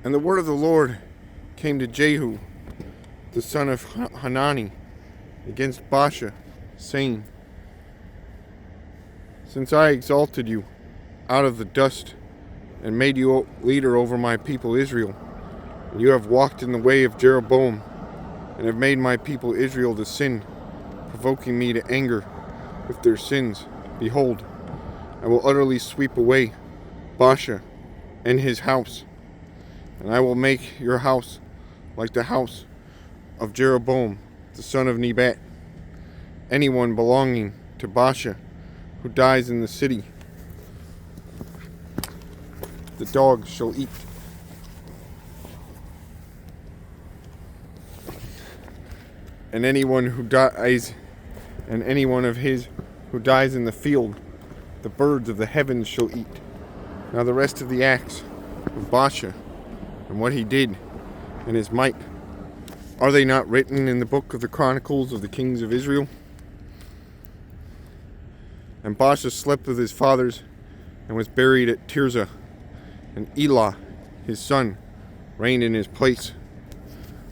And the word of the Lord came to Jehu, the son of Hanani, against Baasha, saying, Since I exalted you out of the dust, and made you leader over my people Israel, and you have walked in the way of Jeroboam, and have made my people Israel to sin, provoking me to anger with their sins, behold, I will utterly sweep away Baasha and his house, and I will make your house like the house of Jeroboam, the son of Nebat. Anyone belonging to Baasha who dies in the city, the dogs shall eat. And anyone who dies, and any one of his who dies in the field, the birds of the heavens shall eat. Now the rest of the acts of Baasha, and what he did, and his might, are they not written in the book of the Chronicles of the kings of Israel? And Baasha slept with his fathers, and was buried at Tirzah, and Elah, his son, reigned in his place.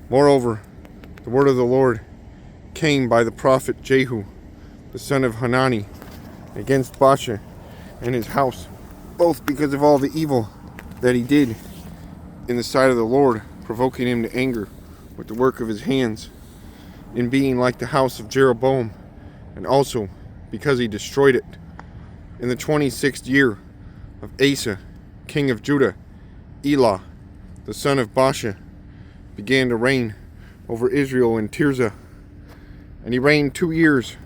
Moreover, the word of the Lord came by the prophet Jehu, the son of Hanani, against Baasha and his house, both because of all the evil that he did in the sight of the Lord, provoking him to anger with the work of his hands, in being like the house of Jeroboam, and also because he destroyed it. In the 26th year of Asa, king of Judah, Elah, the son of Baasha, began to reign over Israel in Tirzah. And he reigned 2 years.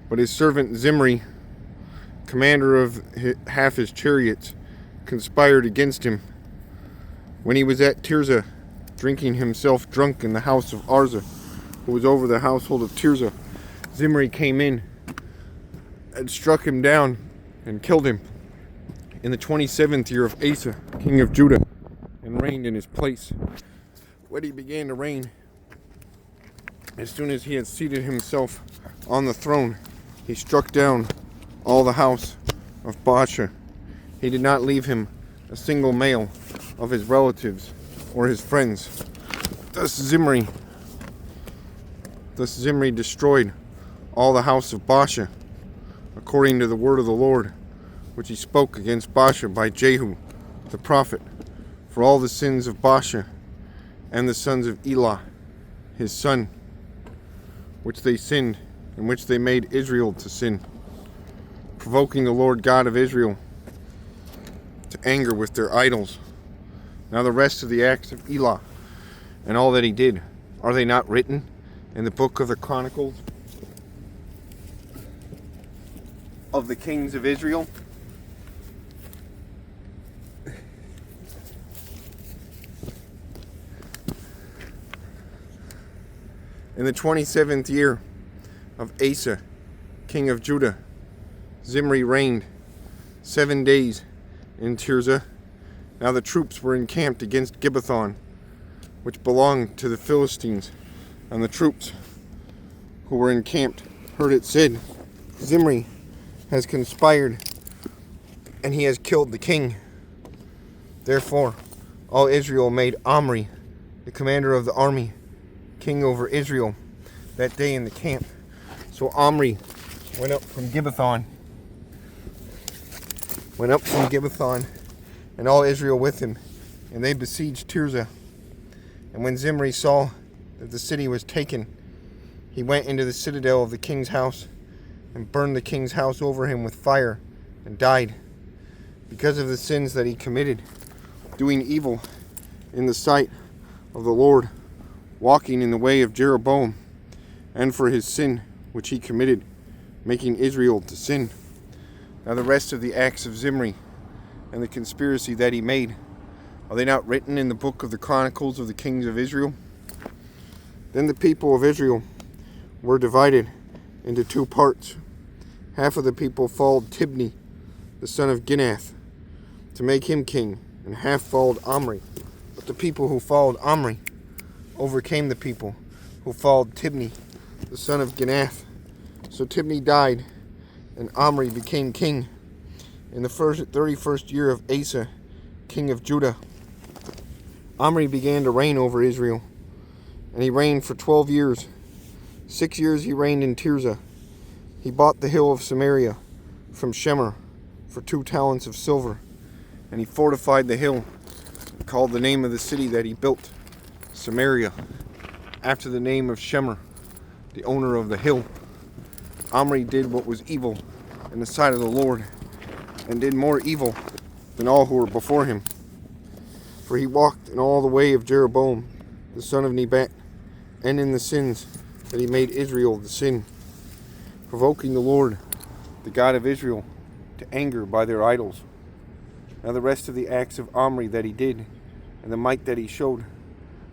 But his servant Zimri, commander of half his chariots, conspired against him. When he was at Tirzah, drinking himself drunk in the house of Arza, who was over the household of Tirzah, Zimri came in and struck him down and killed him in the 27th year of Asa, king of Judah, and reigned in his place. When he began to reign, as soon as he had seated himself on the throne, he struck down all the house of Baasha. He did not leave him a single male of his relatives or his friends. Thus Zimri destroyed all the house of Baasha, according to the word of the Lord, which he spoke against Baasha by Jehu the prophet, for all the sins of Baasha and the sons of Elah his son, which they sinned, and which they made Israel to sin, provoking the Lord God of Israel to anger with their idols. Now the rest of the acts of Elah, and all that he did, are they not written in the book of the Chronicles of the kings of Israel? In the 27th year of Asa, king of Judah, Zimri reigned 7 days in Tirzah. Now the troops were encamped against Gibbethon, which belonged to the Philistines. And the troops who were encamped heard it said, Zimri has conspired, and he has killed the king. Therefore all Israel made Omri, the commander of the army, king over Israel, that day in the camp. So Omri went up from Gibbethon, and all Israel with him, and they besieged Tirzah. And when Zimri saw that the city was taken, he went into the citadel of the king's house, and burned the king's house over him with fire, and died, because of the sins that he committed, doing evil in the sight of the Lord, walking in the way of Jeroboam, and for his sin which he committed, making Israel to sin. Now the rest of the acts of Zimri, and the conspiracy that he made, are they not written in the book of the Chronicles of the kings of Israel? Then the people of Israel were divided into 2 parts. Half of the people followed Tibni, the son of Ginath, to make him king, and half followed Omri. But the people who followed Omri overcame the people who followed Tibni, the son of Ginath. So Tibni died, and Omri became king in the 31st year of Asa, king of Judah. Omri began to reign over Israel, and he reigned for 12 years. 6 years he reigned in Tirzah. He bought the hill of Samaria from Shemer for 2 talents of silver, and he fortified the hill, and called the name of the city that he built Samaria, after the name of Shemer, the owner of the hill. Omri did what was evil in the sight of the Lord, and did more evil than all who were before him. For he walked in all the way of Jeroboam, the son of Nebat, and in the sins that he made Israel to sin, provoking the Lord, the God of Israel, to anger by their idols. Now the rest of the acts of Omri that he did, and the might that he showed,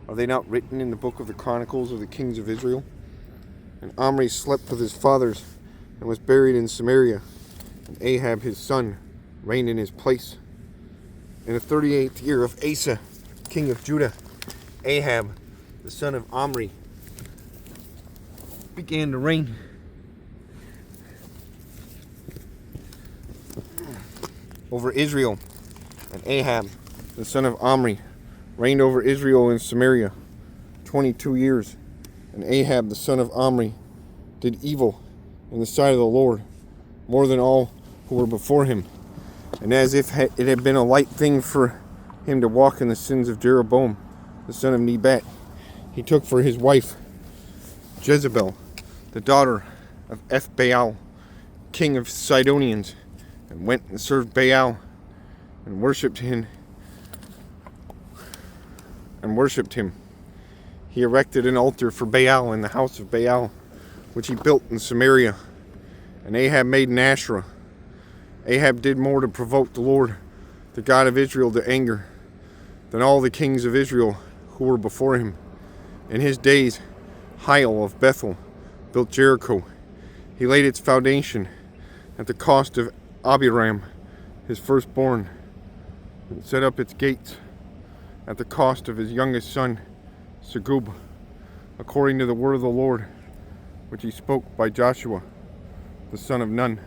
are they not written in the book of the Chronicles of the kings of Israel? And Omri slept with his fathers, and was buried in Samaria, and Ahab his son reigned in his place. In the 38th year of Asa, king of Judah, Ahab, the son of Omri, began to reign. Over Israel, and Ahab, the son of Omri, reigned over Israel in Samaria 22 years. And Ahab, the son of Omri, did evil in the sight of the Lord, more than all who were before him. And as if it had been a light thing for him to walk in the sins of Jeroboam, the son of Nebat, he took for his wife Jezebel, the daughter of Ethbaal, king of Sidonians, and went and served Baal, and worshipped him. He erected an altar for Baal in the house of Baal, which he built in Samaria. And Ahab made an Asherah. Ahab did more to provoke the Lord, the God of Israel, to anger, than all the kings of Israel who were before him. In his days, Hiel of Bethel built Jericho. He laid its foundation at the cost of Abiram, his firstborn, and set up its gates at the cost of his youngest son, Segub, according to the word of the Lord, which he spoke by Joshua, the son of Nun.